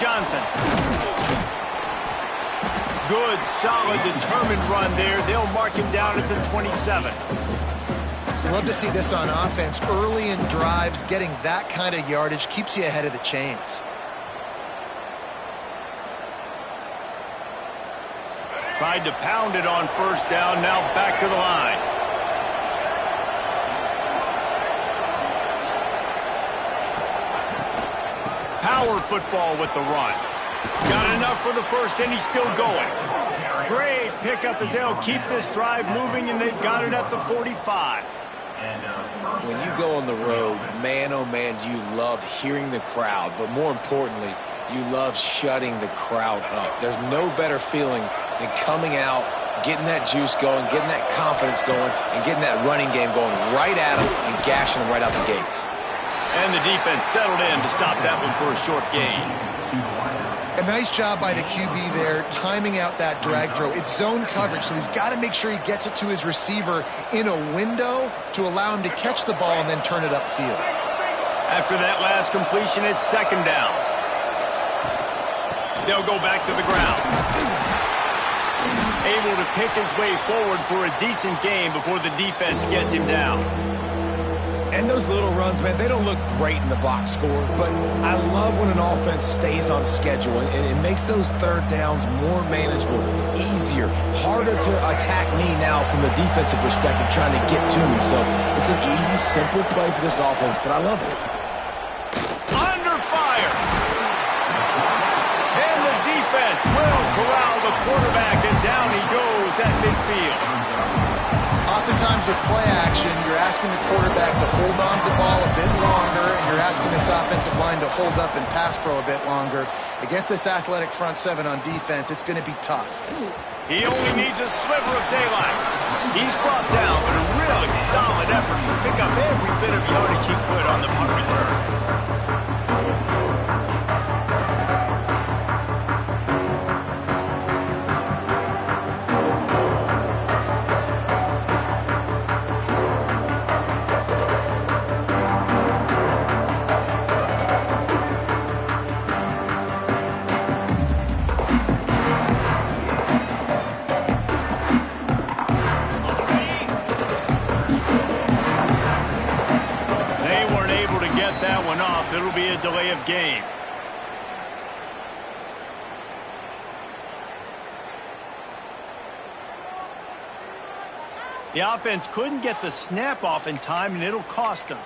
Johnson. Good, solid, determined run there. They'll mark him down at the 27. Love to see this on offense. Early in drives, getting that kind of yardage keeps you ahead of the chains. Tried to pound it on first down, now back to the line. Power football with the run. Got enough for the first, and he's still going. Great pickup as they'll keep this drive moving, and they've got it at the 45. When you go on the road, man, oh man, you love hearing the crowd, but more importantly, you love shutting the crowd up. There's no better feeling than coming out, getting that juice going, getting that confidence going, and getting that running game going right at them and gashing them right out the gates. And the defense settled in to stop that one for a short gain. A nice job by the QB there, timing out that drag throw. It's zone coverage, so he's got to make sure he gets it to his receiver in a window to allow him to catch the ball and then turn it upfield. After that last completion, it's second down. They'll go back to the ground. Able to pick his way forward for a decent game before the defense gets him down. And those little runs, man, they don't look great in the box score, but I love when an offense stays on schedule, and it makes those third downs more manageable, easier, harder to attack me now from the defensive perspective trying to get to me. So it's an easy, simple play for this offense, but I love it. Under fire. And the defense will corral the quarterback, and down he goes at midfield. Oftentimes with play action, you're asking the quarterback to hold on to the ball a bit longer, and you're asking this offensive line to hold up and pass pro a bit longer. Against this athletic front seven on defense, it's going to be tough. He only needs a sliver of daylight. He's brought down, but a really solid effort to pick up every bit of yardage he could on the punt return. It'll be a delay of game. The offense couldn't get the snap off in time, and it'll cost them.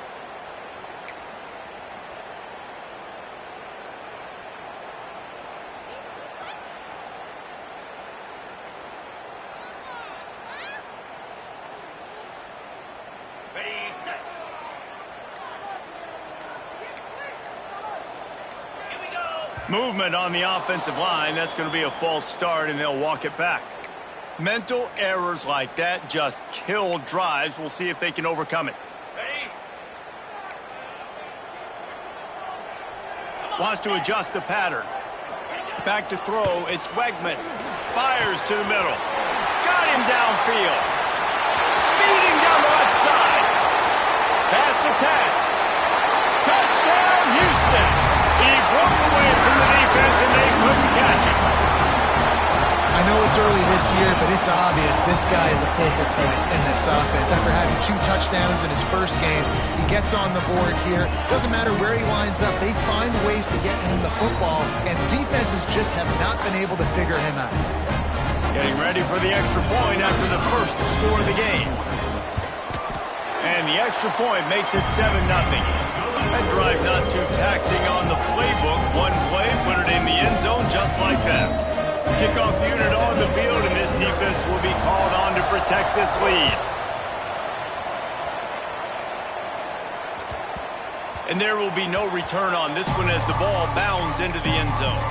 Movement on the offensive line. That's going to be a false start, and they'll walk it back. Mental errors like that just kill drives. We'll see if they can overcome it. Wants to adjust the pattern. Back to throw. It's Wegman. Fires to the middle. Got him downfield. Speeding down the left side. Past the 10. Touchdown, Houston. He broke away from the defense, and they couldn't catch him. I know it's early this year, but it's obvious this guy is a focal point in this offense. After having 2 touchdowns in his first game, he gets on the board here. Doesn't matter where he lines up, they find ways to get him the football, and defenses just have not been able to figure him out. Getting ready for the extra point after the first score of the game. And the extra point makes it 7-0. That drive not too taxing on the playbook. One play, put it in the end zone just like that. Kickoff unit on the field, and this defense will be called on to protect this lead. And there will be no return on this one as the ball bounds into the end zone.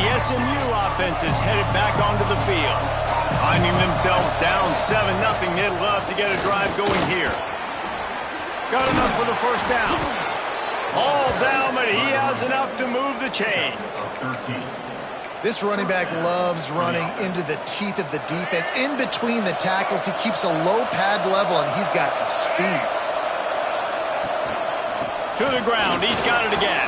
The SMU offense is headed back onto the field. Finding themselves down 7-0, they'd love to get a drive going here. Got enough for the first down. All down, but he has enough to move the chains. This running back loves running into the teeth of the defense. In between the tackles, he keeps a low pad level, and he's got some speed. To the ground. He's got it again.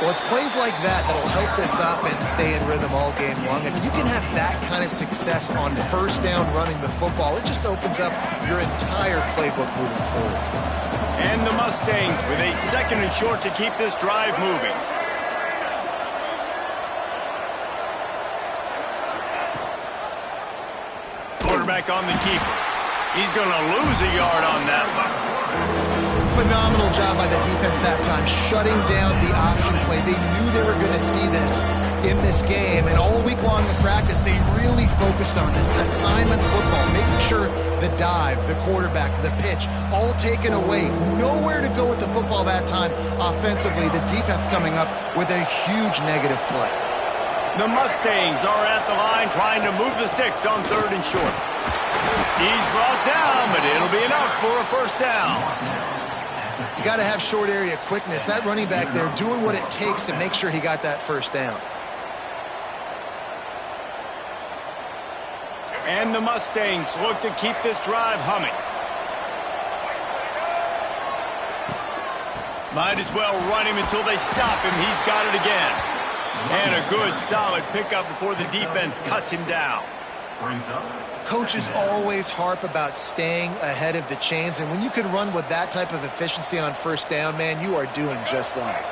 Well, it's plays like that that'll help this offense stay in rhythm all game long. If you can have that kind of success on first down running the football, it just opens up your entire playbook moving forward. And the Mustangs with a 2nd and short to keep this drive moving. Quarterback on the keeper. He's going to lose a yard on that one. Phenomenal job by the defense that time, shutting down the option play. They knew they were going to see this in this game, and all week long in practice, they really focused on this assignment football, making sure the dive, the quarterback, the pitch, all taken away. Nowhere to go with the football that time offensively. The defense coming up with a huge negative play. The Mustangs are at the line trying to move the sticks on 3rd and short. He's brought down, but it'll be enough for a first down. You got to have short area quickness. That running back there doing what it takes to make sure he got that first down. And the Mustangs look to keep this drive humming. Might as well run him until they stop him. He's got it again. And a good, solid pickup before the defense cuts him down. Coaches always harp about staying ahead of the chains, and when you can run with that type of efficiency on first down, man, you are doing just that.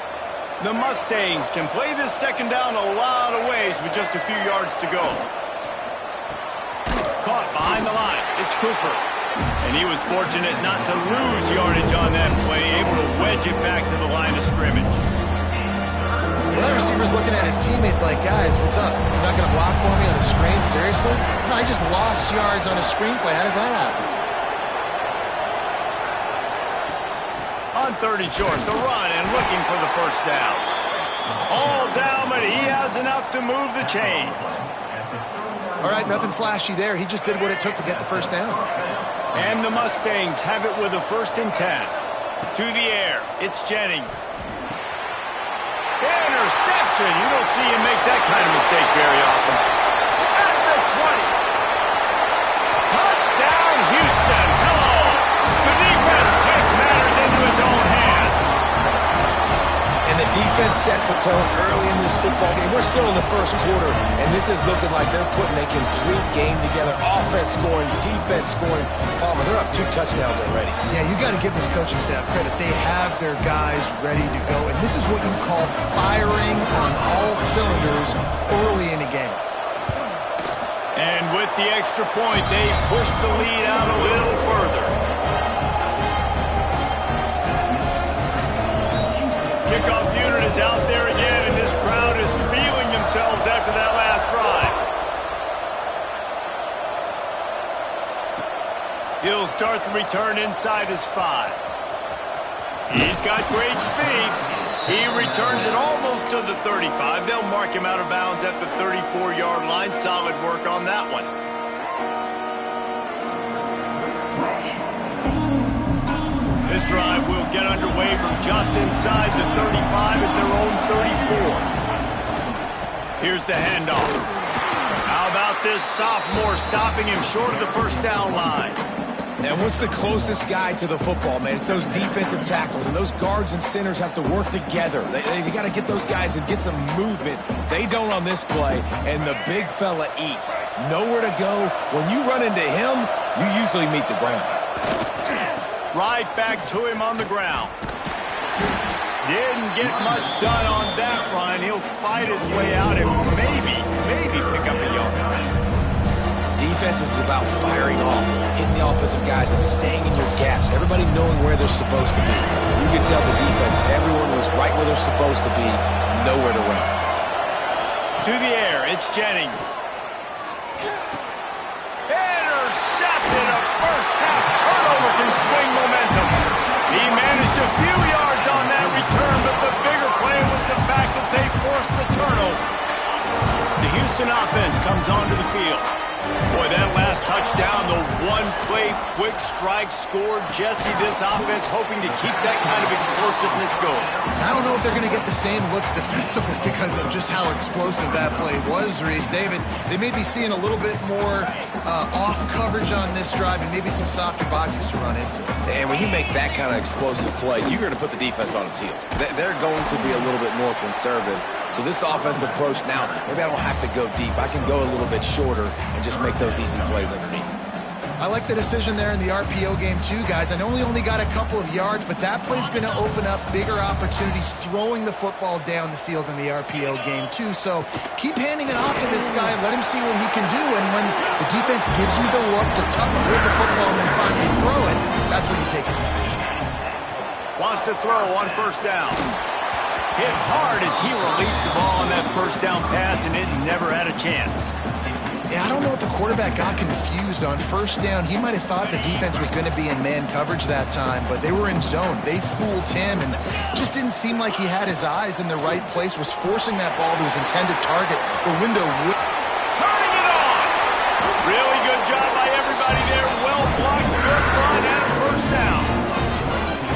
The Mustangs can play this 2nd down a lot of ways with just a few yards to go. Caught behind the line. It's Cooper. And he was fortunate not to lose yardage on that play, able to wedge it back to the line of scrimmage. Well, that receiver's looking at his teammates like, guys, what's up? You're not going to block for me on the screen? Seriously? No, I just lost yards on a screenplay. How does that happen? On 3rd and short, the run and looking for the first down. All down, but he has enough to move the chains. All right, nothing flashy there. He just did what it took to get the first down. And the Mustangs have it with a 1st and 10. To the air, it's Jennings. Interception. You don't see him make that kind of mistake very often. At the 20. Touchdown, Houston. Hello. The defense takes matters into its own hands. And the defense sets the tone early in this football game. We're still in the 1st quarter, and this is looking like they're putting a complete game together. Offense scoring, defense scoring. Palmer, they're up 2 touchdowns already. Yeah, you got to give this coaching staff credit. They have their guys ready to go, and this is what you call firing on all cylinders early in a game. And with the extra point, they push the lead out a little further. Kickoff unit is out there again, and this crowd is feeling themselves after that last drive. He'll start the return inside his 5. He's got great speed. He returns it almost to the 35. They'll mark him out of bounds at the 34-yard line. Solid work on that one. This drive will get underway from just inside the 35 at their own 34. Here's the handoff. How about this sophomore stopping him short of the first down line? And what's the closest guy to the football, man? It's those defensive tackles, and those guards and centers have to work together. They got to get those guys and get some movement. They don't on this play, and the big fella eats. Nowhere to go. When you run into him, you usually meet the ground. Right back to him on the ground. Didn't get much done on that run. He'll fight his way out and maybe pick up a yard. Defense is about firing off, hitting the offensive guys, and staying in your gaps. Everybody knowing where they're supposed to be. You can tell the defense, everyone was right where they're supposed to be, nowhere to run. To the air, it's Jennings. Intercepted. A first-half turnover can swing momentum. He managed a few yards on that return, but the bigger play was the fact that they forced the turnover. The Houston offense comes onto the field. Boy, that last touchdown, the one play play, quick strike, score. Jesse, this offense hoping to keep that kind of explosiveness going. I don't know if they're going to get the same looks defensively because of just how explosive that play was, Reese. David, they may be seeing a little bit more off coverage on this drive and maybe some softer boxes to run into. And when you make that kind of explosive play, you're going to put the defense on its heels. They're going to be a little bit more conservative. So this offensive approach now, maybe I don't have to go deep. I can go a little bit shorter and just make those easy plays underneath. I like the decision there in the RPO game too, guys. I know he only got a couple of yards, but that play's going to open up bigger opportunities throwing the football down the field in the RPO game too. So keep handing it off to this guy. Let him see what he can do. And when the defense gives you the look to tuck with the football and then finally throw it, that's when you take advantage. Wants to throw on first down. Hit hard as he released the ball on that first down pass, and it never had a chance. Yeah, I don't know if the quarterback got confused on first down. He might have thought the defense was going to be in man coverage that time, but they were in zone. They fooled him and just didn't seem like he had his eyes in the right place, was forcing that ball to his intended target. The window would... Turning it on! Really good job by everybody there. Well blocked, good run, and a first down.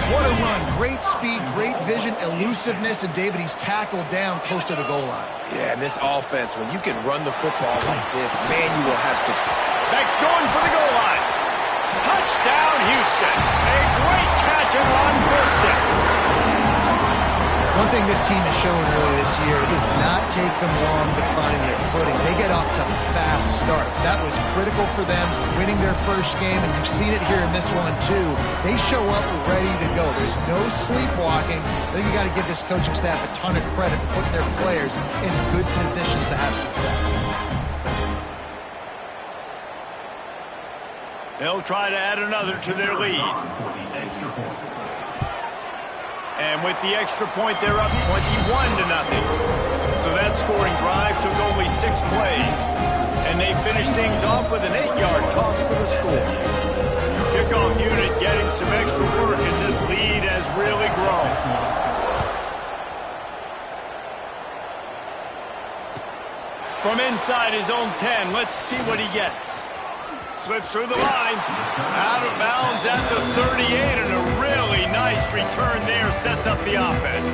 What a run. Great speed, great vision, elusiveness, and David, he's tackled down close to the goal line. Yeah, and this offense, when you can run the football like this, man, you will have success. Beck's going for the goal line. Touchdown, Houston. A great catch and run for 6. One thing this team has shown early this year is not take them long to find their footing. They get off to fast starts. That was critical for them, winning their first game, and you've seen it here in this one too. They show up ready to go. There's no sleepwalking. I think you got to give this coaching staff a ton of credit for putting their players in good positions to have success. They'll try to add another to their lead. And with the extra point, they're up 21-0. So that scoring drive took only 6 plays. And they finished things off with an 8-yard toss for the score. Kickoff unit getting some extra work as this lead has really grown. From inside his own 10, let's see what he gets. Slips through the line, out of bounds at the 38, and a really nice return there sets up the offense.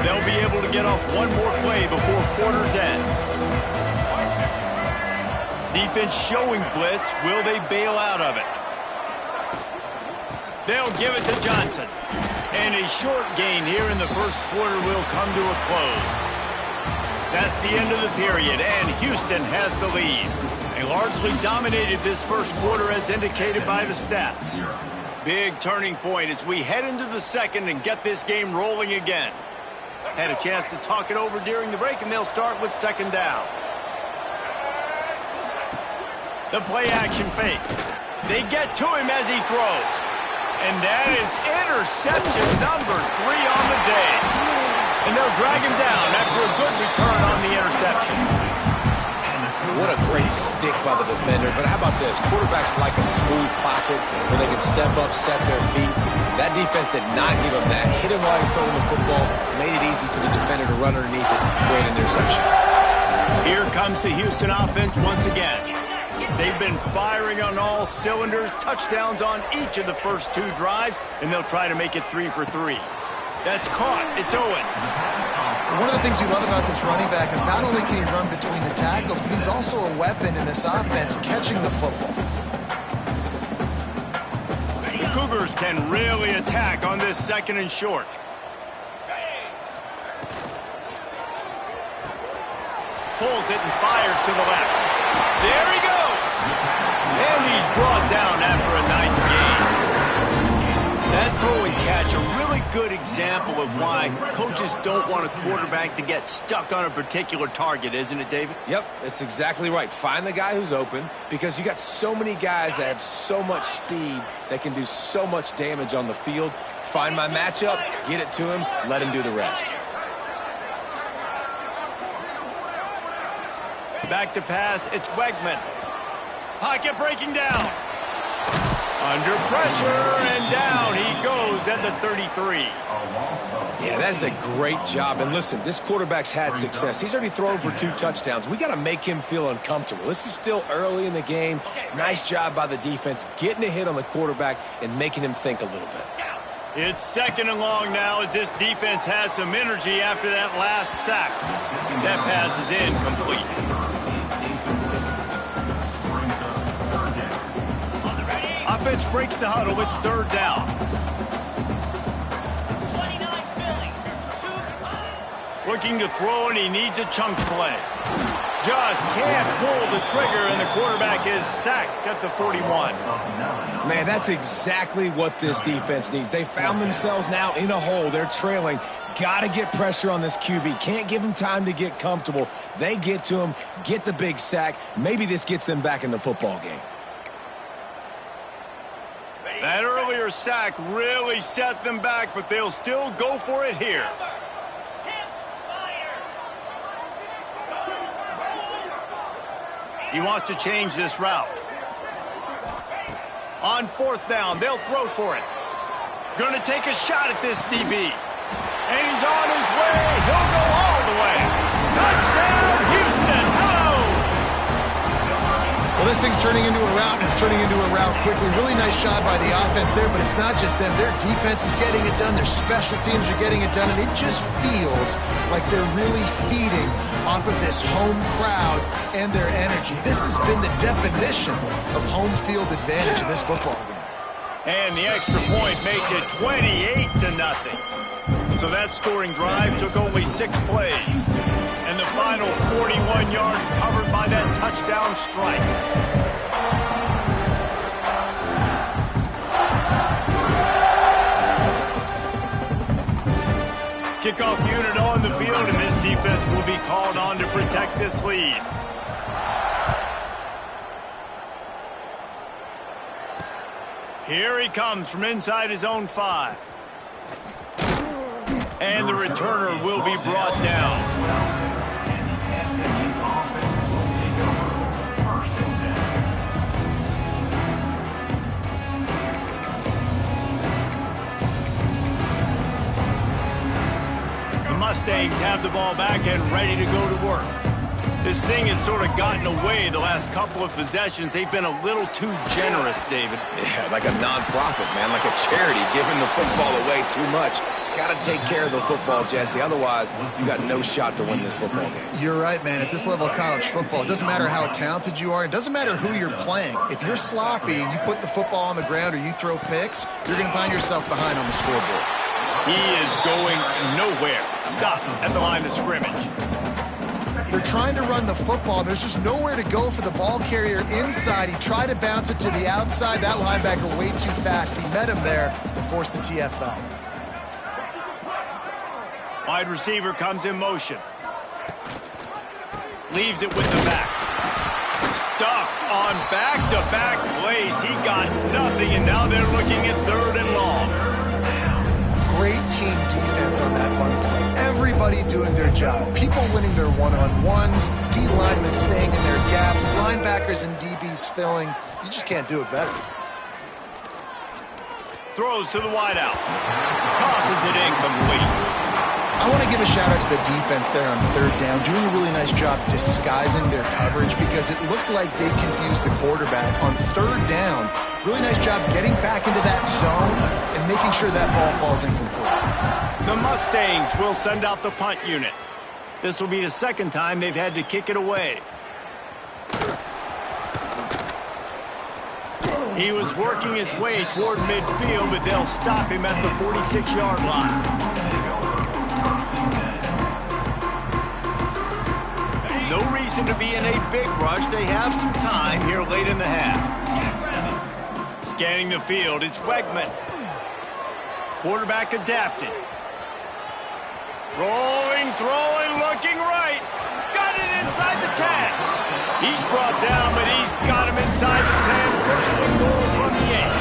They'll be able to get off one more play before quarter's end. Defense showing blitz. Will they bail out of it? They'll give it to Johnson. And a short gain here in the first quarter will come to a close. That's the end of the period, and Houston has the lead. They largely dominated this first quarter as indicated by the stats. Big turning point as we head into the second and get this game rolling again. Had a chance to talk it over during the break, and they'll start with second down. The play action fake. They get to him as he throws. And that is interception number 3 on the day. And they'll drag him down after a good return on the interception. What a great stick by the defender. But how about this? Quarterbacks like a smooth pocket where they can step up, set their feet. That defense did not give him that. Hit him while he's throwing the football. Made it easy for the defender to run underneath it. Great interception. Here comes the Houston offense once again. They've been firing on all cylinders, touchdowns on each of the first 2 drives, and they'll try to make it 3 for 3. That's caught. It's Owens. One of the things you love about this running back is not only can he run between the tackles, but he's also a weapon in this offense catching the football. The Cougars can really attack on this second and short. Pulls it and fires to the left. There he goes. And he's brought down after a nice gain. That throw and catch, a really good example of why coaches don't want a quarterback to get stuck on a particular target, isn't it, David? Yep, that's exactly right. Find the guy who's open because you got so many guys that have so much speed that can do so much damage on the field. Find my matchup, get it to him, let him do the rest. Back to pass, it's Wegman. Pocket breaking down. Under pressure, and down he goes at the 33. Yeah, that's a great job. And listen, this quarterback's had success. He's already thrown for 2 touchdowns. We got to make him feel uncomfortable. This is still early in the game. Nice job by the defense, getting a hit on the quarterback and making him think a little bit. It's 2nd and long now as this defense has some energy after that last sack. That pass is incomplete. Offense breaks the huddle. It's 3rd down. Looking to throw, and he needs a chunk play. Just can't pull the trigger, and the quarterback is sacked at the 41. Man, that's exactly what this defense needs. They found themselves now in a hole. They're trailing. Got to get pressure on this QB. Can't give him time to get comfortable. They get to him, get the big sack. Maybe this gets them back in the football game. That earlier sack really set them back, but they'll still go for it here. He wants to change this route. On 4th down, they'll throw for it. Going to take a shot at this DB. And he's on his way. He'll go all the way. Touchdown, Houston. Hello. Well, this thing's turning into a route, and it's turning into a route quickly. Really nice job by the offense there, but it's not just them. Their defense is getting it done. Their special teams are getting it done, and it just feels like they're really feeding off of this home crowd and their energy. This has been the definition of home field advantage in this football game. And the extra point makes it 28-0. So that scoring drive took only 6 plays. And the final 41 yards covered by that touchdown strike. Kickoff unit on the field, and this defense will be called on to protect this lead. Here he comes from inside his own 5. And the returner will be brought down. Mustangs have the ball back and ready to go to work. This thing has sort of gotten away the last couple of possessions. They've been a little too generous, David. Yeah, like a non-profit, man, like a charity, giving the football away too much. Got to take care of the football, Jesse. Otherwise, you got no shot to win this football game. You're right, man. At this level of college football, it doesn't matter how talented you are. It doesn't matter who you're playing. If you're sloppy and you put the football on the ground or you throw picks, you're going to find yourself behind on the scoreboard. He is going nowhere. Stop at the line of scrimmage. They're trying to run the football. There's just nowhere to go for the ball carrier inside. He tried to bounce it to the outside. That linebacker way too fast. He met him there and forced the TFL. Wide receiver comes in motion. Leaves it with the back. Stuffed on back-to-back plays. He got nothing, and now they're looking at 3rd and long. Great team defense on that one play. Everybody doing their job. People winning their one-on-ones, D-linemen staying in their gaps, linebackers and DBs filling. You just can't do it better. Throws to the wideout. Tosses it incomplete. I want to give a shout-out to the defense there on 3rd down, doing a really nice job disguising their coverage because it looked like they confused the quarterback on 3rd down. Really nice job getting back into that zone and making sure that ball falls incomplete. The Mustangs will send out the punt unit. This will be the 2nd time they've had to kick it away. He was working his way toward midfield, but they'll stop him at the 46-yard line. No reason to be in a big rush. They have some time here late in the half. Scanning the field, it's Wegman. Quarterback adapted. Rolling, throwing, looking right. Got it inside the 10. He's brought down, but he's got him inside the 10. First and goal from the 8.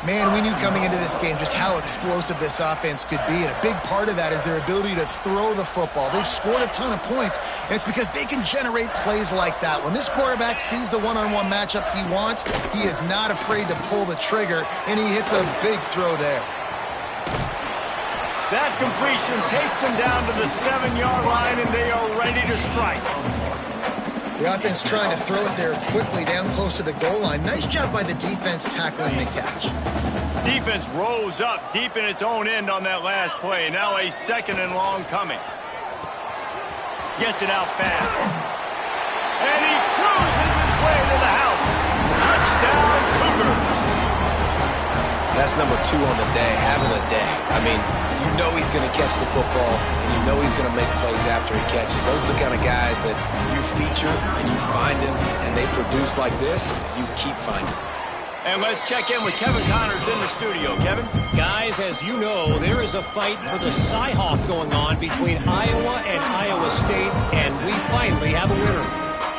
Man, we We knew coming into this game just how explosive this offense could be, and a big part of that is their ability to throw the football. They've scored a ton of points, and it's because they can generate plays like that. When this quarterback sees the one-on-one matchup he wants, he is not afraid to pull the trigger, and he hits a big throw there. That completion takes them down to the 7-yard line, and they are ready to strike. The offense trying to throw it there quickly down close to the goal line. Nice job by the defense tackling the catch. Defense rose up deep in its own end on that last play. Now a 2nd and long coming. Gets it out fast. And he cruises his way to the house. Touchdown, Cougars. That's number 2 on the day, having a day. I mean, you know he's going to catch the football, and you know he's going to make plays after he catches. Those are the kind of guys that you feature, and you find them, and they produce like this, you keep finding them. And let's check in with Kevin Connors in the studio. Kevin? Guys, as you know, there is a fight for the Cy-Hawk going on between Iowa and Iowa State, and we finally have a winner.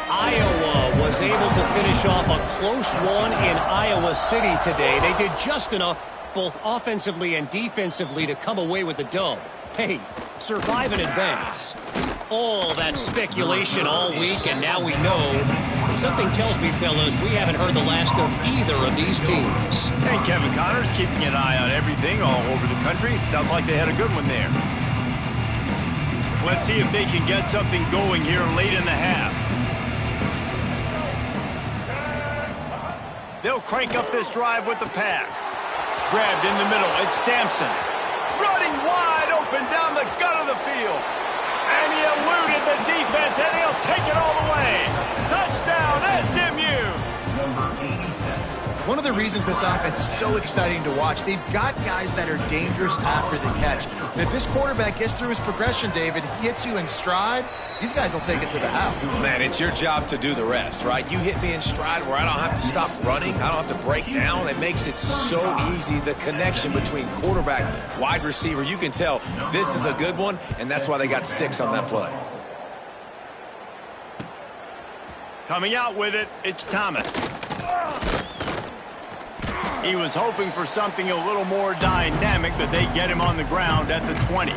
Iowa was able to finish off a close one in Iowa City today. They did just enough, both offensively and defensively, to come away with the dub. Hey, survive and advance. All that speculation all week, and now we know. Something tells me, fellas, we haven't heard the last of either of these teams. And Kevin Connors keeping an eye on everything all over the country. Sounds like they had a good one there. Let's see if they can get something going here late in the half. They'll crank up this drive with the pass. Grabbed in the middle, it's Sampson. Running wide open down the gut of the field. And he eluded the defense, and he'll take it all the way. Touchdown, SMU! One of the reasons this offense is so exciting to watch, they've got guys that are dangerous after the catch. And if this quarterback gets through his progression, David, hits you in stride, these guys will take it to the house. Man, it's your job to do the rest, right? You hit me in stride where I don't have to stop running. I don't have to break down. It makes it so easy, the connection between quarterback, wide receiver. You can tell this is a good one, and that's why they got 6 on that play. Coming out with it, it's Thomas. He was hoping for something a little more dynamic, but they get him on the ground at the 20.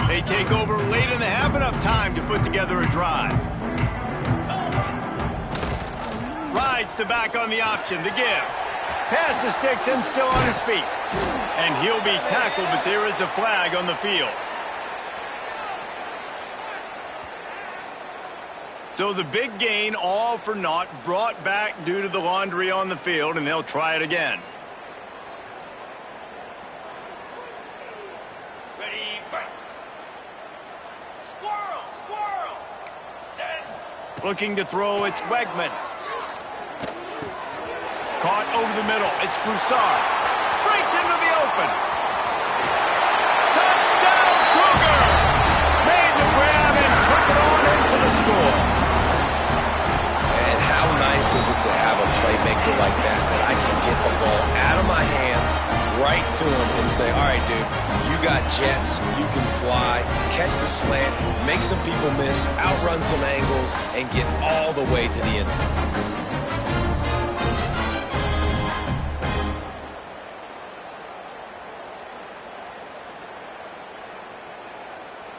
They take over late in the half, enough time to put together a drive. Rides the back on the option, the give. Pass the sticks and still on his feet. And he'll be tackled, but there is a flag on the field. So the big gain, all for naught, brought back due to the laundry on the field, and they'll try it again. Ready, fight. Squirrel, squirrel. Set. Looking to throw, it's Wegman. Caught over the middle, it's Broussard. Breaks into the open. Touchdown, Cougar! Made the grab and took it on in for the score. And how nice is it to have a playmaker like that I can get the ball out of my hands, right to him, and say, all right, dude, you got jets, you can fly, catch the slant, make some people miss, outrun some angles, and get all the way to the end zone.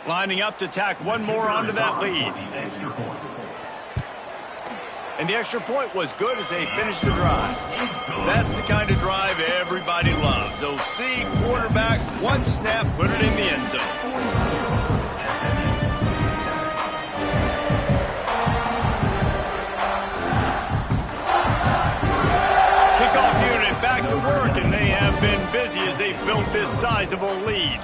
Lining up to tack one more onto that lead. And the extra point was good as they finished the drive. That's the kind of drive everybody loves. OC, quarterback, one snap, put it in the end zone. Kickoff unit back to work, and they have been busy as they built this sizable lead.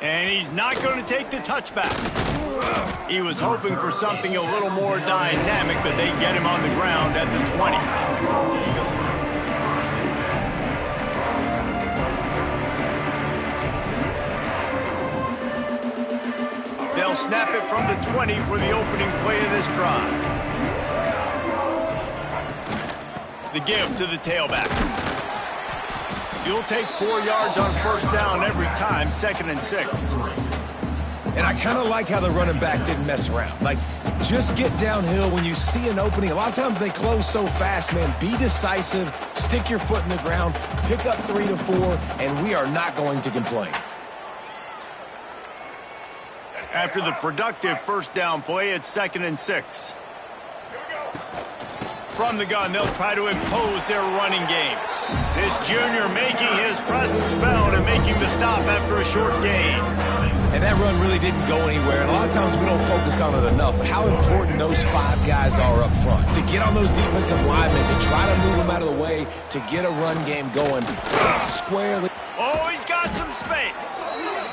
And he's not going to take the touchback. He was hoping for something a little more dynamic, but they get him on the ground at the 20. They'll snap it from the 20 for the opening play of this drive. The give to the tailback. You'll take 4 yards on first down every time, 2nd and 6. And I kind of like how the running back didn't mess around. Like, just get downhill when you see an opening. A lot of times they close so fast, man. Be decisive, stick your foot in the ground, pick up 3 to 4, and we are not going to complain. After the productive first down play, it's 2nd and 6. From the gun, they'll try to impose their running game. This junior making his presence felt and making the stop after a short gain. And that run really didn't go anywhere. And a lot of times we don't focus on it enough, but how important those 5 guys are up front. To get on those defensive linemen, to try to move them out of the way, to get a run game going. It's squarely. Oh, he's got some space.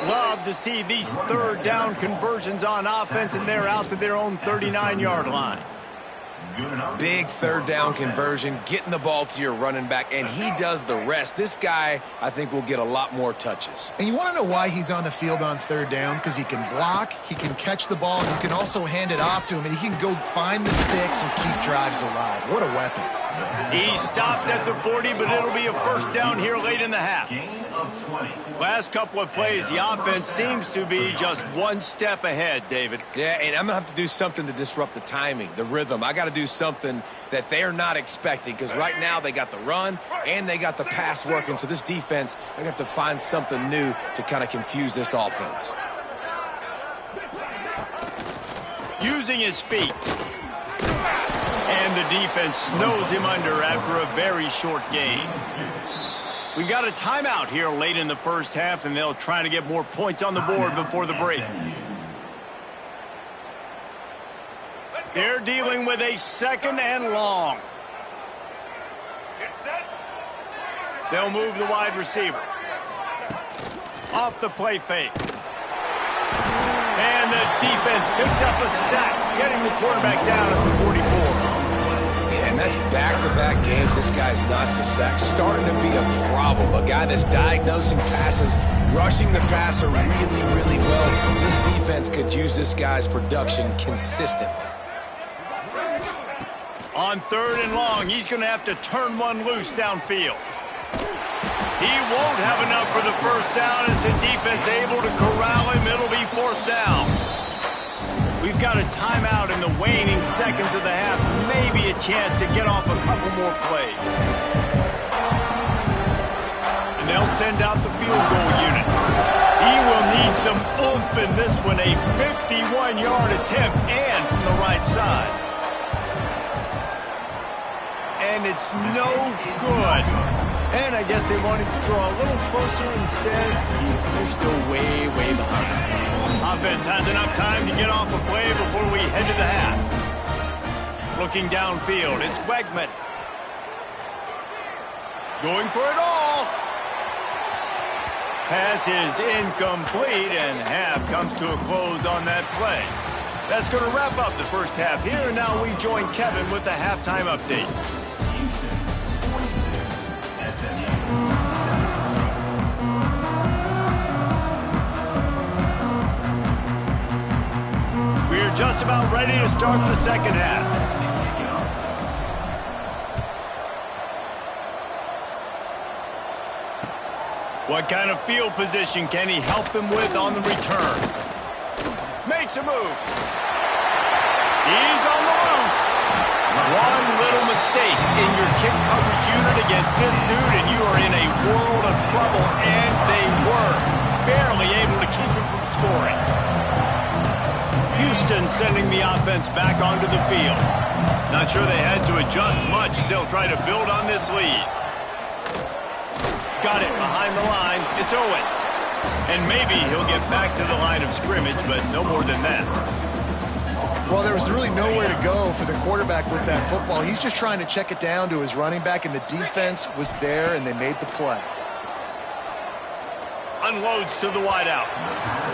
Love to see these 3rd down conversions on offense, and they're out to their own 39-yard line. Big 3rd down conversion, getting the ball to your running back, and he does the rest. This guy, I think, will get a lot more touches. And you want to know why he's on the field on 3rd down? Because he can block, he can catch the ball, and you can also hand it off to him, and he can go find the sticks and keep drives alive. What a weapon. He stopped at the 40, but it'll be a first down here late in the half. Last couple of plays, the offense seems to be just 1 step ahead, David. Yeah, and I'm going to have to do something to disrupt the timing, the rhythm. I got to do something that they're not expecting, because right now they got the run and they got the pass working. So this defense, they're going to have to find something new to kind of confuse this offense. Using his feet. And the defense snows him under after a very short gain. We've got a timeout here late in the first half, and they'll try to get more points on the board before the break. They're dealing with a 2nd and long. They'll move the wide receiver. Off the play fake. And the defense picks up a sack, getting the quarterback down at the 44. And that's back-to-back games this guy's notched a sack. Starting to be a problem. A guy that's diagnosing passes, rushing the passer really, really well. This defense could use this guy's production consistently. On 3rd and long, he's going to have to turn one loose downfield. He won't have enough for the first down as the defense able to corral him. It'll be 4th down. We've got a timeout in the waning seconds of the half. Maybe a chance to get off a couple more plays. And they'll send out the field goal unit. He will need some oomph in this one. A 51-yard attempt and from the right side. And it's no good. And I guess they wanted to draw a little closer instead. They're still way, way behind. Offense has enough time to get off a play before we head to the half. Looking downfield, it's Wegman. Going for it all. Pass is incomplete, and half comes to a close on that play. That's going to wrap up the first half here, and now we join Kevin with the halftime update. We're just about ready to start the second half. What kind of field position can he help them with on the return? Makes a move. He's on the loose. One little mistake in your kick coverage unit against this dude, and you are in a world of trouble, and they were barely able to keep him from scoring. Houston sending the offense back onto the field. Not sure they had to adjust much as they'll try to build on this lead. Got it behind the line. It's Owens. And maybe he'll get back to the line of scrimmage, but no more than that. Well, there was really nowhere to go for the quarterback with that football. He's just trying to check it down to his running back, and the defense was there, and they made the play. Unloads to the wideout.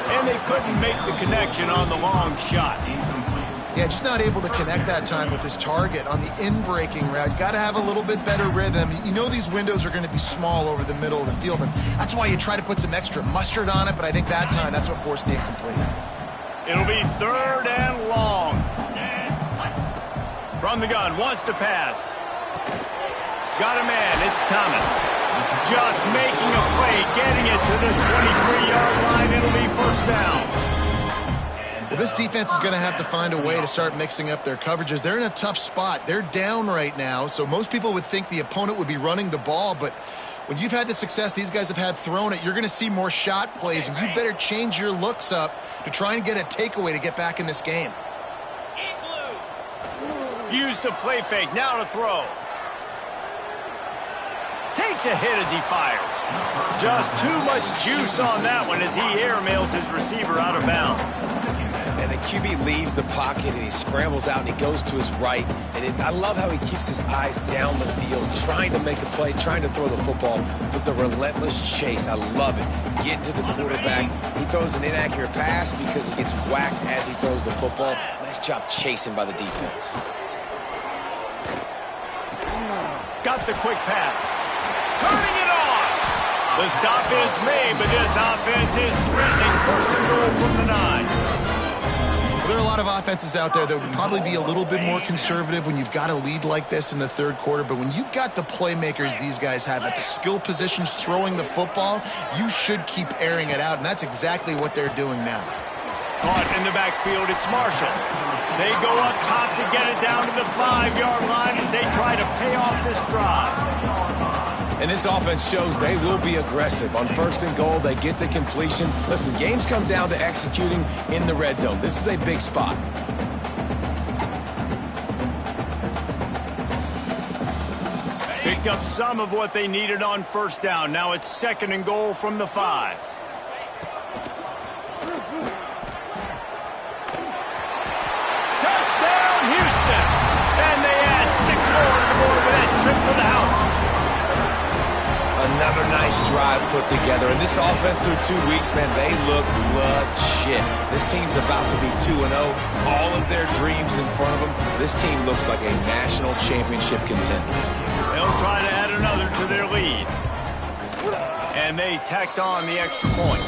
And they couldn't make the connection on the long shot. Yeah, just not able to connect that time with his target on the in-breaking route. You got to have a little bit better rhythm. You know these windows are going to be small over the middle of the field, and that's why you try to put some extra mustard on it, but I think that time that's what forced the incomplete. It'll be 3rd and long. From the gun, wants to pass. Got a man, it's Thomas. Just making a play, getting it to the 23-yard line. It'll be first down. Well, this defense is going to have to find a way to start mixing up their coverages. They're in a tough spot. They're down right now, so most people would think the opponent would be running the ball, but when you've had the success these guys have had throwing it, you're going to see more shot plays, and you better change your looks up to try and get a takeaway to get back in this game. Use the play fake, now to throw. Takes a hit as he fires. Just too much juice on that one as he airmails his receiver out of bounds. And the QB leaves the pocket and he scrambles out and he goes to his right. And I love how he keeps his eyes down the field, trying to make a play, trying to throw the football with a relentless chase. I love it. Get to the quarterback. He throws an inaccurate pass because he gets whacked as he throws the football. Nice job chasing by the defense. Got the quick pass. Turning it on. The stop is made, but this offense is threatening. First and goal from the 9. There are a lot of offenses out there that would probably be a little bit more conservative when you've got a lead like this in the third quarter, but when you've got the playmakers these guys have at the skill positions throwing the football, you should keep airing it out, and that's exactly what they're doing now. Caught in the backfield, it's Marshall. They go up top to get it down to the 5-yard line as they try to pay off this drive. And this offense shows they will be aggressive. On first and goal, they get the completion. Listen, games come down to executing in the red zone. This is a big spot. Picked up some of what they needed on first down. Now it's second and goal from the 5. Touchdown, Houston! And they add 6 more to the board with that trip to the house. Another nice drive put together. And this offense through 2 weeks, man, they look legit. This team's about to be 2-0. All of their dreams in front of them. This team looks like a national championship contender. They'll try to add another to their lead. And they tacked on the extra point.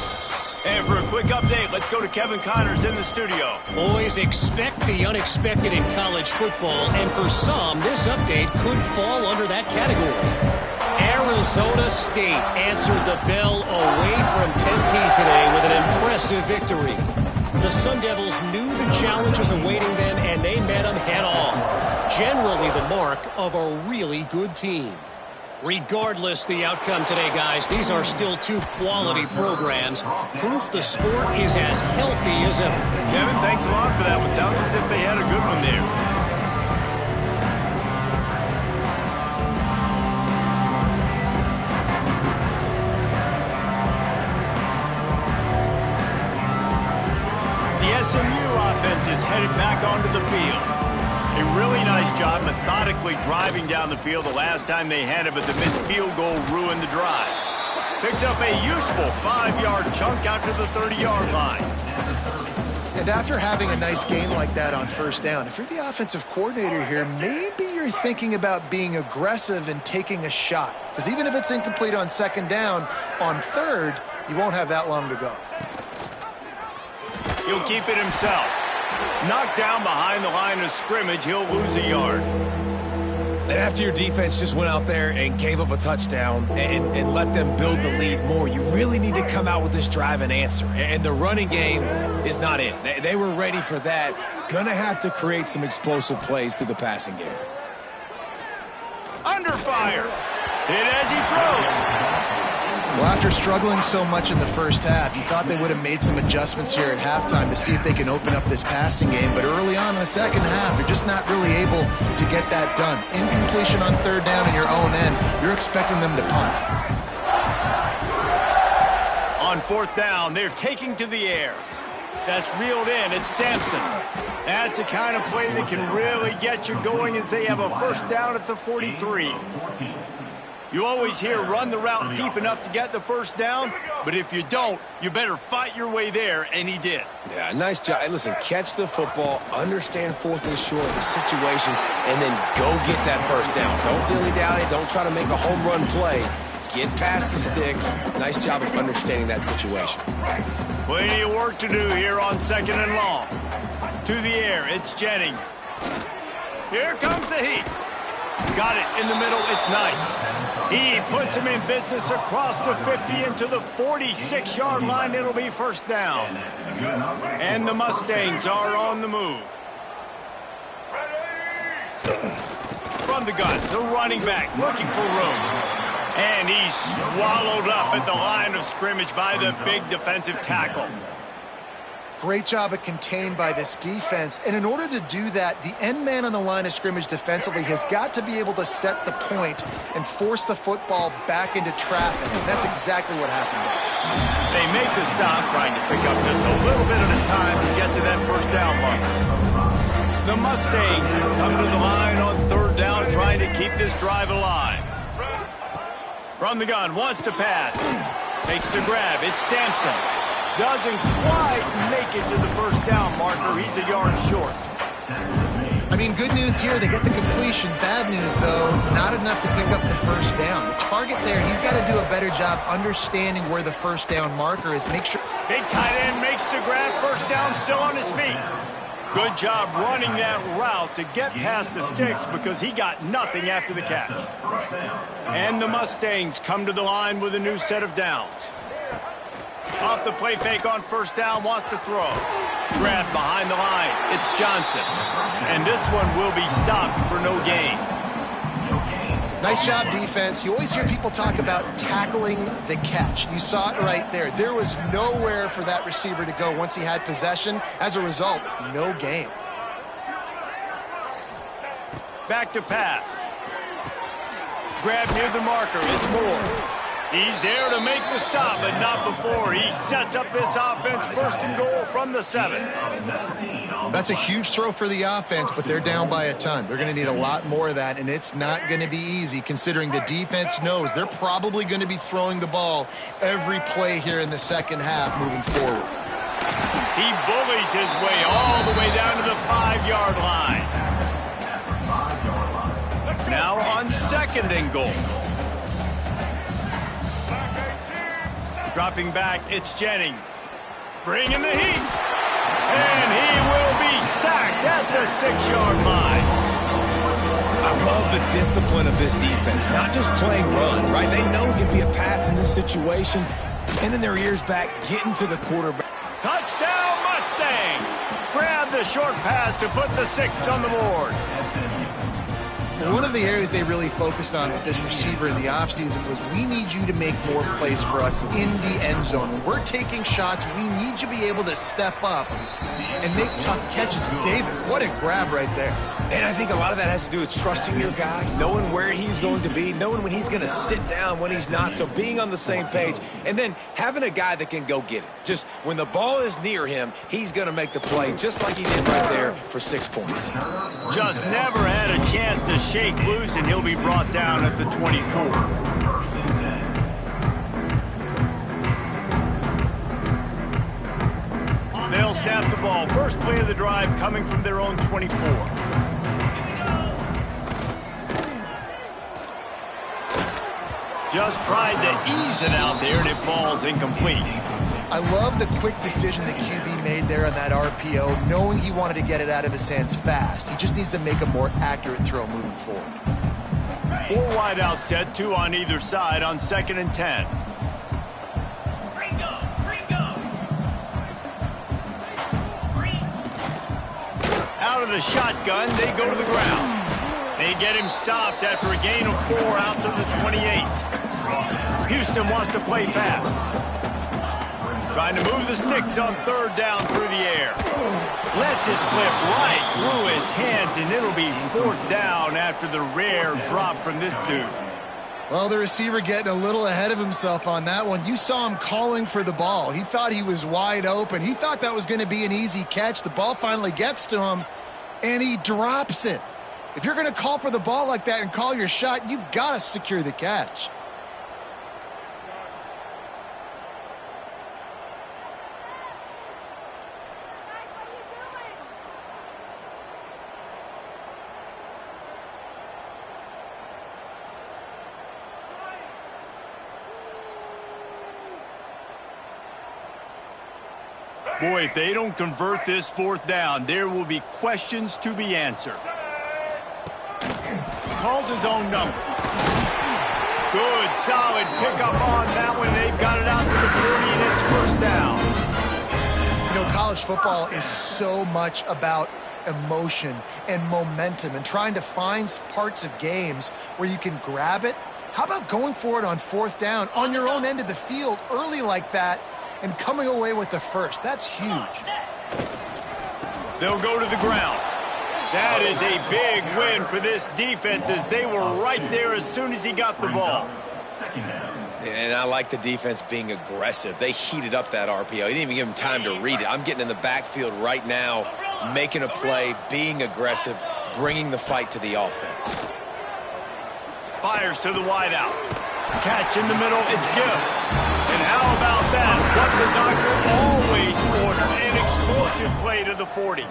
And for a quick update, let's go to Kevin Connors in the studio. Boys, expect the unexpected in college football, and for some, this update could fall under that category. Arizona State answered the bell away from Tempe today with an impressive victory. The Sun Devils knew the challenges awaiting them, and they met them head-on. Generally the mark of a really good team. Regardless the outcome today, guys, these are still 2 quality programs. Proof the sport is as healthy as ever. Kevin, thanks a lot for that one. Sounds as if they had a good one there. The SMU offense is headed back onto the field. A really nice job methodically driving down the field the last time they had it, but the missed field goal ruined the drive. Picks up a useful 5-yard chunk out to the 30-yard line. And after having a nice game like that on first down, if you're the offensive coordinator here, maybe you're thinking about being aggressive and taking a shot. Because even if it's incomplete on second down, on third, you won't have that long to go. He'll keep it himself. Knocked down behind the line of scrimmage, he'll lose a yard. And after your defense just went out there and gave up a touchdown and let them build the lead more, you really need to come out with this drive and answer. And the running game is not in. They were ready for that. Gonna have to create some explosive plays through the passing game. Under fire. Hit as he throws. Well, after struggling so much in the first half, you thought they would have made some adjustments here at halftime to see if they can open up this passing game. But early on in the second half, they're just not really able to get that done. Incompletion on third down in your own end, you're expecting them to punt. On fourth down, they're taking to the air. That's reeled in. It's Sampson. That's a kind of play that can really get you going as they have a first down at the 43. You always hear run the route deep enough to get the first down, but if you don't, you better fight your way there, and he did. Yeah, nice job. Hey, listen, catch the football, understand fourth and short, the situation, and then go get that first down. Don't dilly-dally, don't try to make a home run play. Get past the sticks. Nice job of understanding that situation. Plenty of work to do here on second and long. To the air, it's Jennings. Here comes the heat. Got it in the middle. It's Knight. He puts him in business across the 50 into the 46-yard line. It'll be first down. And the Mustangs are on the move. From the gun, the running back looking for room. And he's swallowed up at the line of scrimmage by the big defensive tackle. Great job at contained by this defense. And in order to do that, the end man on the line of scrimmage defensively has got to be able to set the point and force the football back into traffic. And that's exactly what happened. They make the stop, trying to pick up just a little bit at a time to get to that first down mark. The Mustangs come to the line on third down, trying to keep this drive alive. From the gun, wants to pass. Takes the grab. It's Sampson. Doesn't quite make it to the first down marker. He's a yard short. I mean, good news here. They get the completion. Bad news, though, not enough to pick up the first down. The target there, he's got to do a better job understanding where the first down marker is. Make sure. Big tight end makes the grab. First down, still on his feet. Good job running that route to get past the sticks because he got nothing after the catch. And the Mustangs come to the line with a new set of downs. Off the play fake on first down, wants to throw. Grabbed behind the line, it's Johnson. And this one will be stopped for no gain. Nice job, defense. You always hear people talk about tackling the catch. You saw it right there. There was nowhere for that receiver to go once he had possession. As a result, no gain. Back to pass. Grab near the marker, it's Moore. He's there to make the stop, but not before he sets up this offense first and goal from the 7. That's a huge throw for the offense, but they're down by a ton. They're going to need a lot more of that, and it's not going to be easy considering the defense knows they're probably going to be throwing the ball every play here in the second half moving forward. He bullies his way all the way down to the 5-yard line. Now on second and goal. Dropping back, it's Jennings. Bringing the heat. And he will be sacked at the 6-yard line. I love the discipline of this defense. Not just playing run, right? They know it can be a pass in this situation. Pinning their ears back, getting to the quarterback. Touchdown, Mustangs. Grab the short pass to put the 6 on the board. One of the areas they really focused on with this receiver in the offseason was we need you to make more plays for us in the end zone. When we're taking shots, we need you to be able to step up and make tough catches. And David, what a grab right there. And I think a lot of that has to do with trusting your guy, knowing where he's going to be, knowing when he's going to sit down, when he's not. So being on the same page, and then having a guy that can go get it. Just when the ball is near him, he's going to make the play just like he did right there for 6 points. Just never had a chance to shake loose, and he'll be brought down at the 24. They'll snap the ball. First play of the drive coming from their own 24. Just tried to ease it out there, and it falls incomplete. I love the quick decision the QB made there on that RPO, knowing he wanted to get it out of his hands fast. He just needs to make a more accurate throw moving forward. 4 wide out set, 2 on either side on 2nd and 10. Out of the shotgun, they go to the ground. They get him stopped after a gain of 4 out to the 28. Houston wants to play fast. Trying to move the sticks on 3rd down through the air. Lets it slip right through his hands, and it'll be 4th down after the rare drop from this dude. Well, the receiver getting a little ahead of himself on that one. You saw him calling for the ball. He thought he was wide open. He thought that was going to be an easy catch. The ball finally gets to him, and he drops it. If you're going to call for the ball like that and call your shot, you've got to secure the catch. Boy, if they don't convert this 4th down, there will be questions to be answered. calls his own number. Good, solid pickup on that one. They've got it out to the 40, and it's first down. You know, college football is so much about emotion and momentum and trying to find parts of games where you can grab it. How about going for it on fourth down on your own end of the field early like that and coming away with the first? That's huge. They'll go to the ground. That is a big win for this defense as they were right there as soon as he got the ball. And I like the defense being aggressive. They heated up that RPO. He didn't even give him time to read it. I'm getting in the backfield right now, making a play, being aggressive, bringing the fight to the offense. Fires to the wideout. Catch in the middle, it's Gibb. And how about that? What the doctor always ordered, an explosive play to the 40.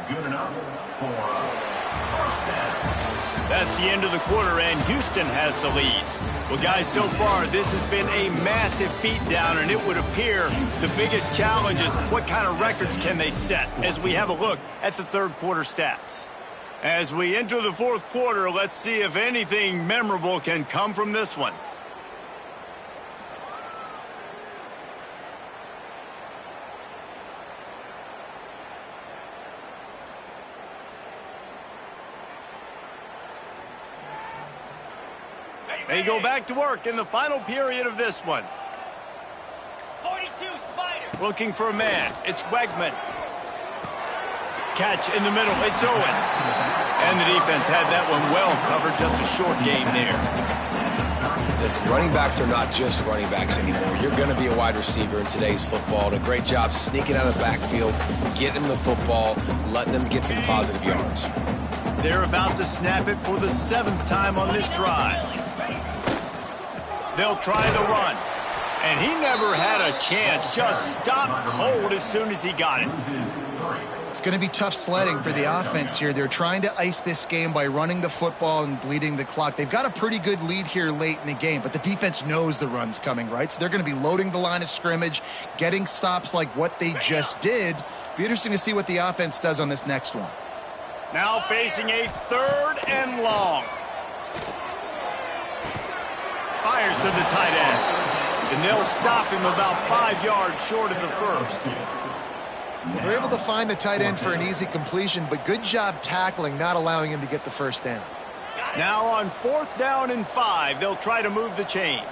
That's the end of the quarter, and Houston has the lead. Well, guys, so far, this has been a massive beatdown, and it would appear the biggest challenge is what kind of records can they set as we have a look at the third quarter stats. As we enter the fourth quarter, let's see if anything memorable can come from this one. They go back to work in the final period of this one. 42 Spider. Looking for a man. It's Wegman. Catch in the middle. It's Owens. And the defense had that one well covered. Just a short game there. Listen, running backs are not just running backs anymore. You're going to be a wide receiver in today's football. And a great job sneaking out of the backfield, getting the football, letting them get some positive yards. They're about to snap it for the 7th time on this drive. They'll try the run. And he never had a chance. Just stopped cold as soon as he got it. It's going to be tough sledding for the offense here. They're trying to ice this game by running the football and bleeding the clock. They've got a pretty good lead here late in the game, but the defense knows the run's coming, right? So they're going to be loading the line of scrimmage, getting stops like what they just did. Be interesting to see what the offense does on this next one. Now facing a 3rd and long. Fires to the tight end. And they'll stop him about 5 yards short of the first. Well, they're able to find the tight end for an easy completion, but good job tackling, not allowing him to get the first down. Now on 4th down and 5, they'll try to move the chains.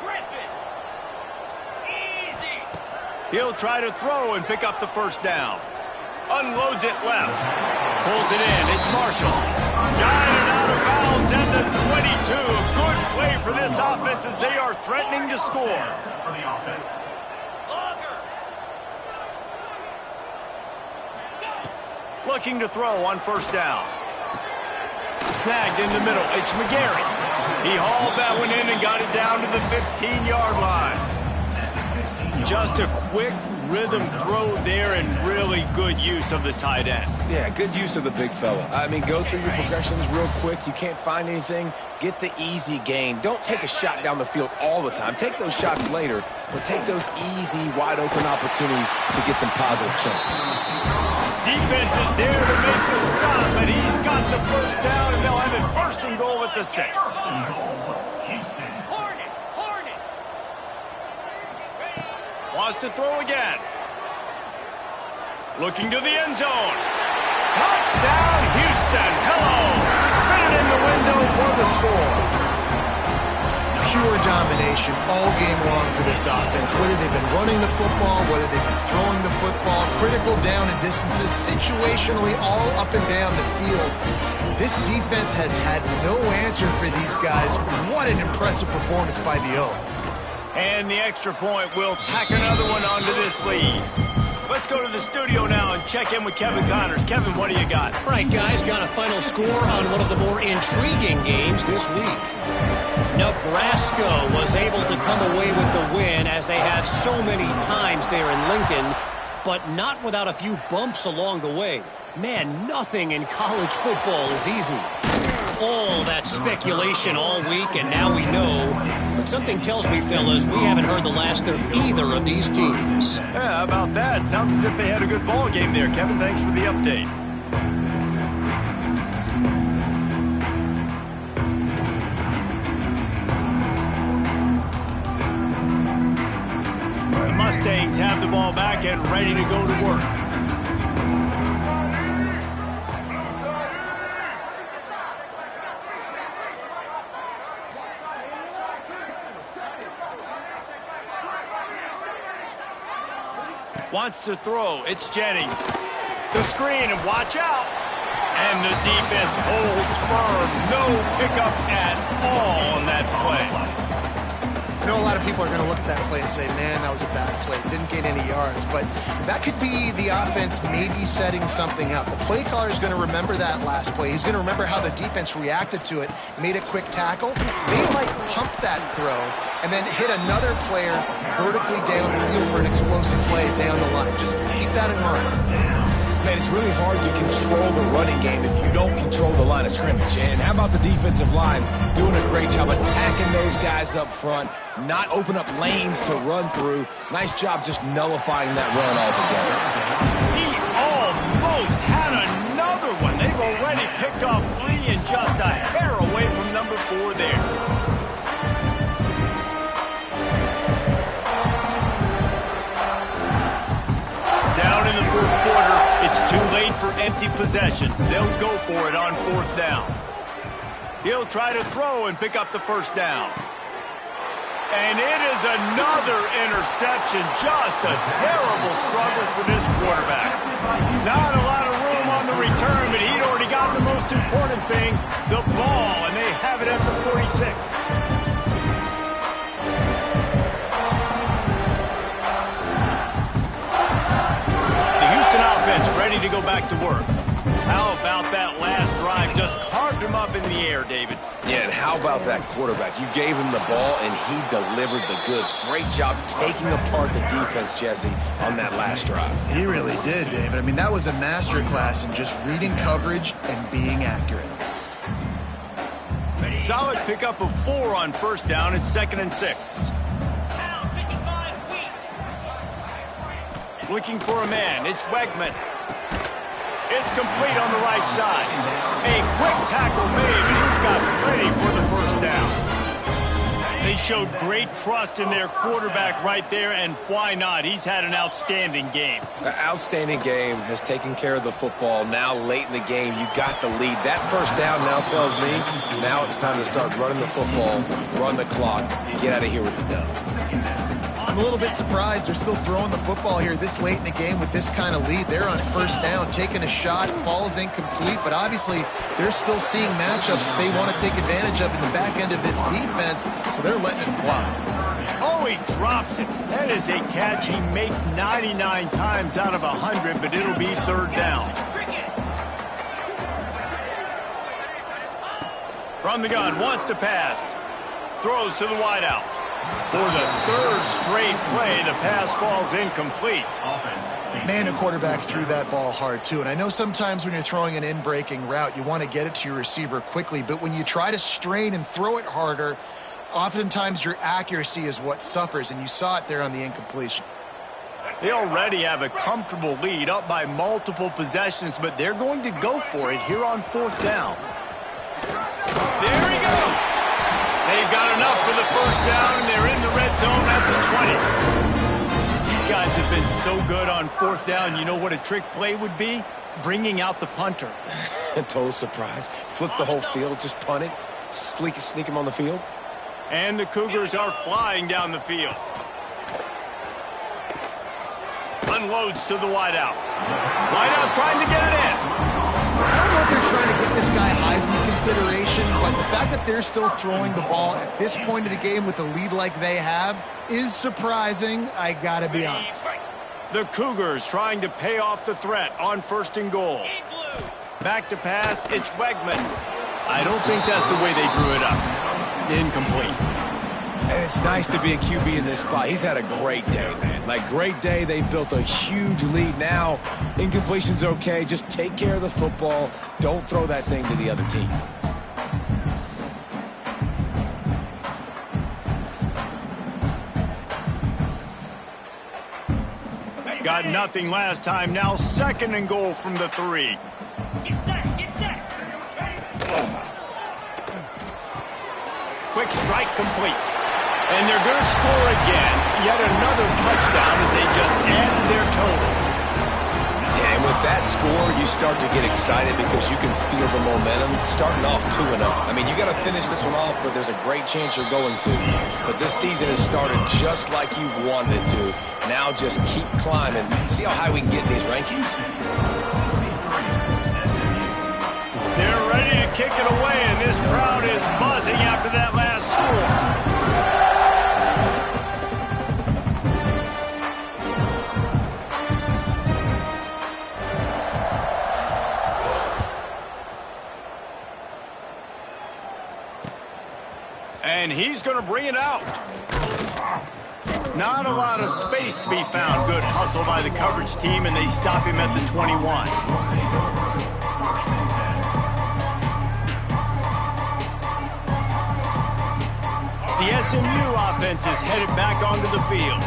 Griffin. Easy. He'll try to throw and pick up the first down. Unloads it left. Pulls it in. It's Marshall. Got it out of bounds at the 22. Good play for this offense as they are threatening to score. Looking to throw on 1st down. Snagged in the middle. It's McGarry. He hauled that one in and got it down to the 15-yard line. Just a quick rhythm throw there and really good use of the tight end. Yeah, good use of the big fella. I mean, go through your progressions real quick. You can't find anything. Get the easy gain. Don't take a shot down the field all the time. Take those shots later, but take those easy, wide-open opportunities to get some positive chunks. Defense is there to make the stop, but he's got the first down, and they'll have it 1st and goal at the 6. Hornet. Wants to throw again. Looking to the end zone. Touchdown, Houston. Hello. Fit it in the window for the score. Pure domination all game long for this offense. Whether they've been running the football, whether they've been throwing the football, critical down and distances, situationally all up and down the field. This defense has had no answer for these guys. What an impressive performance by the O. And the extra point will tack another one onto this lead. Let's go to the studio now and check in with Kevin Connors. Kevin, what do you got? All right, guys, got a final score on one of the more intriguing games this week. Nebraska was able to come away with the win, as they have so many times there in Lincoln, but not without a few bumps along the way. Man, nothing in college football is easy. All that speculation all week, and now we know. But something tells me, fellas, we haven't heard the last of either of these teams. Yeah, how about that? Sounds as if they had a good ball game there. Kevin, thanks for the update. ball back and ready to go to work. Wants to throw. It's Jennings. The screen, and watch out. And the defense holds firm. No pickup at all on that play. I know a lot of people are going to look at that play and say, man, that was a bad play. Didn't gain any yards. But that could be the offense maybe setting something up. The play caller is going to remember that last play. He's going to remember how the defense reacted to it, made a quick tackle. They might pump that throw and then hit another player vertically down the field for an explosive play down the line. Just keep that in mind. Man, it's really hard to control the running game if you don't control the line of scrimmage. And how about the defensive line doing a great job attacking those guys up front, not open up lanes to run through. Nice job just nullifying that run altogether. He almost had another one. They've already picked off 3 and just a hair away from number 4 there. Down in the 4th quarter, it's too late for empty possessions. They'll go for it on 4th down. He'll try to throw and pick up the 1st down. And it is another interception. Just a terrible struggle for this quarterback. Not a lot of room on the return, but he'd already got the most important thing, the ball, and they have it at the 46. Offense ready to go back to work. How about that last drive? Just carved him up in the air, David. Yeah, and how about that quarterback? You gave him the ball, and he delivered the goods. Great job taking apart the defense, Jesse, on that last drive. He really did, David. I mean, that was a masterclass in just reading coverage and being accurate. Solid pickup of 4 on 1st down. It's 2nd and 6. Looking for a man. It's Wegman. It's complete on the right side. A quick tackle made, and he's got ready for the 1st down. They showed great trust in their quarterback right there, and why not? He's had an outstanding game. An outstanding game, has taken care of the football. Now late in the game, you got the lead. That 1st down now tells me now it's time to start running the football, run the clock, get out of here with the dub. I'm a little bit surprised they're still throwing the football here this late in the game with this kind of lead. They're on 1st down, taking a shot, falls incomplete, but obviously they're still seeing matchups that they want to take advantage of in the back end of this defense, so they're letting it fly. Oh, he drops it. That is a catch he makes 99 times out of 100, but it'll be 3rd down. From the gun, wants to pass. Throws to the wideout. For the 3rd straight play, the pass falls incomplete. Man, a quarterback threw that ball hard, too. And I know sometimes when you're throwing an in-breaking route, you want to get it to your receiver quickly. But when you try to strain and throw it harder, oftentimes your accuracy is what suffers. And you saw it there on the incompletion. They already have a comfortable lead, up by multiple possessions, but they're going to go for it here on 4th down. There he goes. They've got enough for the 1st down, and they're in the red zone at the 20. These guys have been so good on 4th down. You know what a trick play would be? Bringing out the punter. Total surprise. Flip the whole field, just punt it, sneak him on the field. And the Cougars are flying down the field. Unloads to the wideout. Wideout trying to get it in. I don't know if they're trying to get this guy Heisman consideration, but the fact that they're still throwing the ball at this point of the game with a lead like they have is surprising, I gotta be honest. The Cougars trying to pay off the threat on 1st and goal. Back to pass, it's Wegman. I don't think that's the way they drew it up. Incomplete. And it's nice to be a QB in this spot. He's had a great day, man. Like, great day. They built a huge lead. Now, incompletion's okay. Just take care of the football. Don't throw that thing to the other team. Got nothing last time. Now 2nd and goal from the 3. Get set, get set. Quick strike complete. And they're going to score again. Yet another touchdown as they just added their total. Yeah, and with that score, you start to get excited because you can feel the momentum starting off 2-0. I mean, you got to finish this one off, but there's a great chance you're going to. But this season has started just like you've wanted it to. Now just keep climbing. See how high we can get in these rankings? They're ready to kick it away, and this crowd is buzzing after that last score. And he's going to bring it out. Not a lot of space to be found. Good hustle by the coverage team, and they stop him at the 21. The SMU offense is headed back onto the field.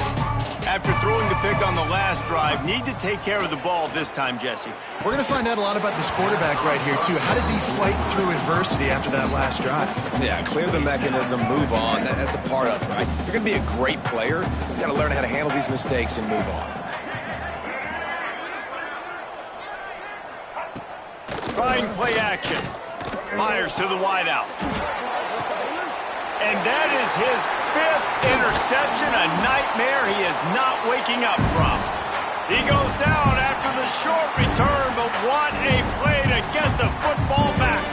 After throwing the pick on the last drive, need to take care of the ball this time, Jesse. We're going to find out a lot about this quarterback right here, too. How does he fight through adversity after that last drive? Yeah, clear the mechanism, move on. That's a part of it, right? If you're going to be a great player, you got to learn how to handle these mistakes and move on. Trying play action. Fires to the wideout. And that is his 5th interception, a nightmare he is not waking up from. He goes down after the short return, but what a play to get the football back.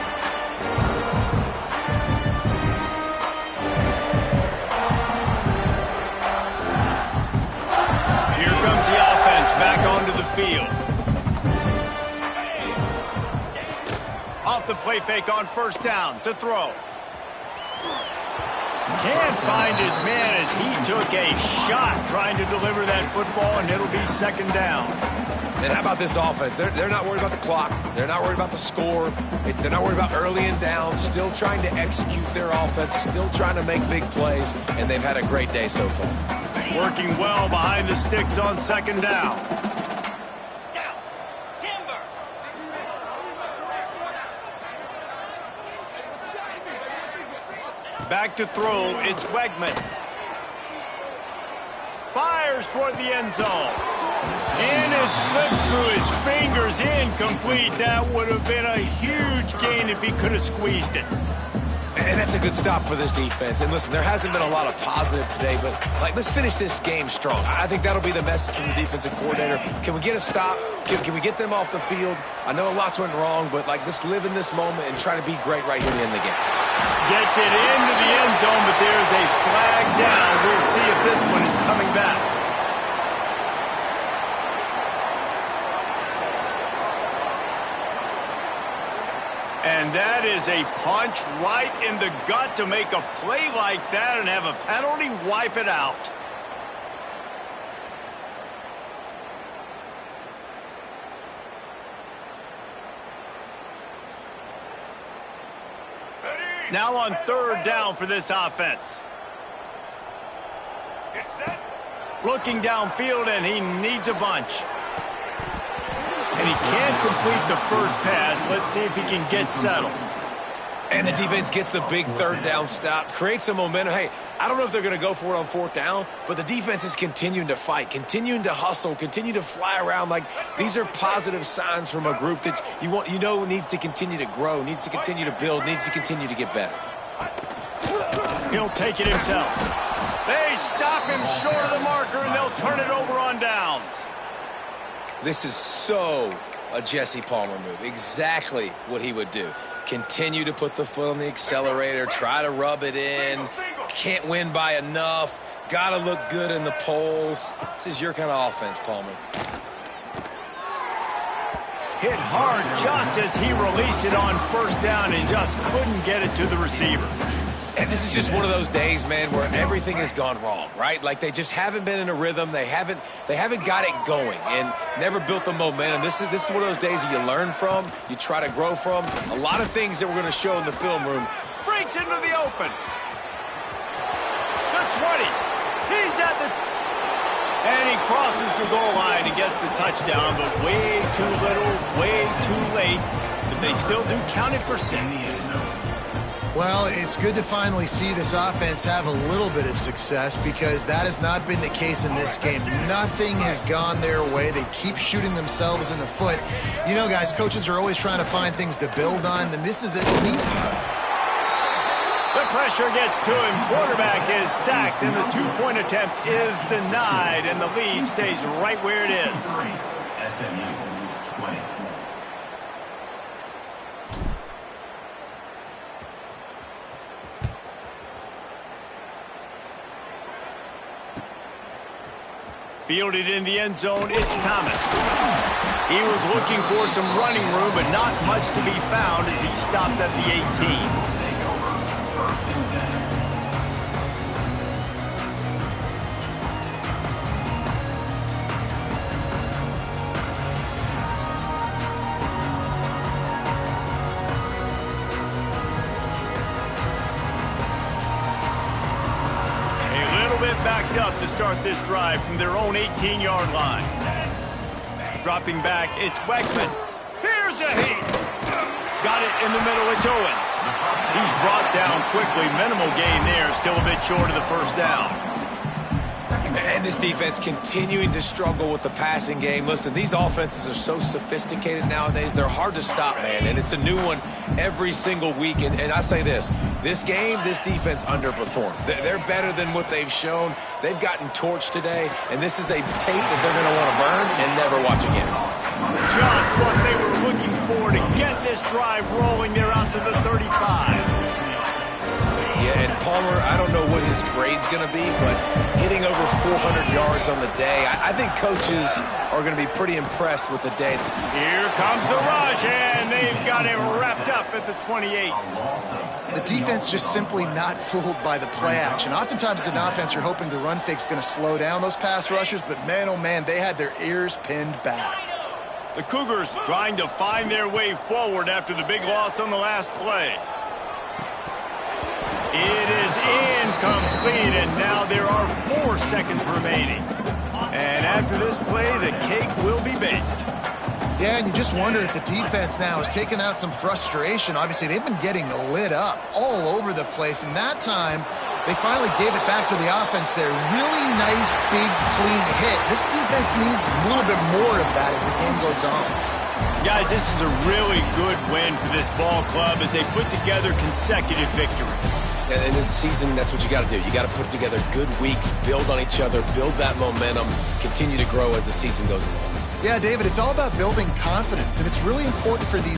Here comes the offense back onto the field. Off the play fake on first down to throw. Can't find his man as he took a shot trying to deliver that football, and it'll be second down. And how about this offense? They're not worried about the clock. They're not worried about the score. They're not worried about early and down. Still trying to execute their offense. Still trying to make big plays. And they've had a great day so far. Working well behind the sticks on second down. Back to throw, it's Wegman. Fires toward the end zone. And it slips through his fingers, incomplete. That would have been a huge gain if he could have squeezed it. And that's a good stop for this defense. And listen, there hasn't been a lot of positive today, but let's finish this game strong. I think that'll be the message from the defensive coordinator. Can we get a stop? Can we get them off the field? I know lots went wrong, but let's live in this moment and try to be great right here to end the game. Gets it into the end zone, but there's a flag down. We'll see if this one is coming back. And that is a punch right in the gut to make a play like that and have a penalty wipe it out. Now on third down for this offense. Looking downfield, and he needs a bunch. And he can't complete the first pass. Let's see if he can get settled. And the defense gets the big third down stop, creates some momentum. Hey, I don't know if they're going to go for it on fourth down, but the defense is continuing to fight, continuing to hustle, continue to fly around. These are positive signs from a group that needs to continue to grow, needs to continue to build, needs to continue to get better. He'll take it himself. They stop him short of the marker, and they'll turn it over on downs. This is so a Jesse Palmer move. Exactly what he would do. Continue to put the foot on the accelerator, try to rub it in. Can't win by enough. Got to look good in the polls. This is your kind of offense, Palmer. Hit hard just as he released it on first down and just couldn't get it to the receiver. And this is just one of those days, man, where everything has gone wrong, right? They just haven't been in a rhythm. They haven't got it going and never built the momentum. This is one of those days that you learn from, you try to grow from. A lot of things that we're going to show in the film room. Breaks into the open. The 20. He's at the... And he crosses the goal line and gets the touchdown, but way too little, way too late. But they still do count it for 6. Well, it's good to finally see this offense have a little bit of success because that has not been the case in this game. Nothing has gone their way. They keep shooting themselves in the foot. You know, guys, coaches are always trying to find things to build on, and this is at least... The pressure gets to him. Quarterback is sacked, and the two-point attempt is denied, and the lead stays right where it is. Fielded in the end zone, it's Thomas. He was looking for some running room, but not much to be found as he stopped at the 18. Backed up to start this drive from their own 18-yard line. Dropping back, it's Weckman. Here's a heat. Got it in the middle, it's Owens. He's brought down quickly. Minimal gain there, still a bit short of the first down. And this defense continuing to struggle with the passing game. Listen, these offenses are so sophisticated nowadays. They're hard to stop, man, and it's a new one every single week. And I say this game, this defense underperformed. They're better than what they've shown. They've gotten torched today, and this is a tape that they're going to want to burn and never watch again. Just what they were looking for to get this drive rolling. They're out to the 35. Yeah, and Palmer, I don't know what his grade's going to be, but hitting over 400 yards on the day, I think coaches are going to be pretty impressed with the day. Here comes the rush, and they've got him wrapped up at the 28. The defense just simply not fooled by the play action. Oftentimes as an offense, you're hoping the run fake's going to slow down those pass rushers, but man, oh man, they had their ears pinned back. The Cougars trying to find their way forward after the big loss on the last play. It is incomplete, and now there are 4 seconds remaining. And after this play, the cake will be baked. Yeah, and you just wonder if the defense now has taken out some frustration. Obviously, they've been getting lit up all over the place, and that time, they finally gave it back to the offense there. Really nice, big, clean hit. This defense needs a little bit more of that as the game goes on. Guys, this is a really good win for this ball club as they put together consecutive victories. And in this season, that's what you got to do. You got to put together good weeks, build on each other, build that momentum, continue to grow as the season goes along. Yeah, David, it's all about building confidence, and it's really important for these